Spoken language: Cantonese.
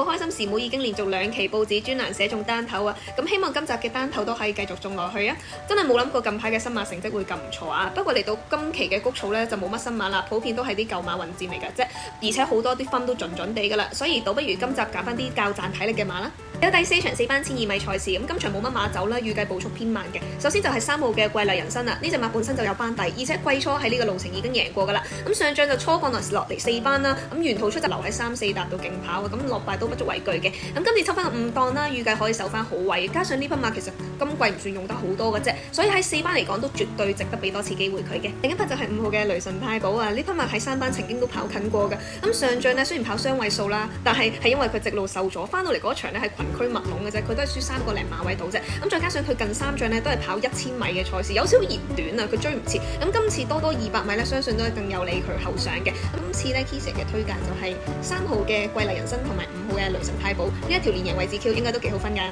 好開心，時母已經連續2期報紙專欄寫中單頭啊！咁希望今集嘅單頭都可以繼續中落去啊！真係冇諗過近排嘅新馬成績會咁唔錯啊！不過嚟到今期嘅谷草咧就冇乜新馬啦，普遍都係啲舊馬混戰嚟㗎啫，而且好多啲分都準準地㗎啦，所以倒不如今集揀翻啲較賺體力嘅馬啦。有第4場4班1000米賽事，咁今場冇乜馬走啦，預計步速偏慢嘅。首先就係3號嘅貴麗人生啦，呢隻馬本身就有班底，而且季初喺呢個路程已經贏過㗎啦。咁上仗就初降落嚟4班啦，咁沿途出就留喺3、4達到競跑啊，咁落敗都不足為懼嘅。咁今次抽翻個5檔啦，預計可以守翻好位，加上呢匹馬其實今季唔算用得好多嘅啫，所以喺4班嚟講都絕對值得俾多次機會佢嘅。另一匹就係5號嘅雷神太保啊，呢匹馬喺3班曾經都跑近過嘅。咁上仗呢雖然跑雙位數啦，但係因為佢直路受阻，翻到嚟嗰場呢係群區密籠嘅啫，佢都係輸3個零馬位到啫。咁再加上佢近3仗呢都係跑1000米嘅賽事，有少少嫌短啊，佢追唔切。咁今次多200米呢，相信都係更有利佢後上嘅。今次呢 Kisa 嘅推介就係3號嘅貴麗人生同埋5號嘅雷神太保，呢一條連贏位置 Q 應該都幾好分㗎。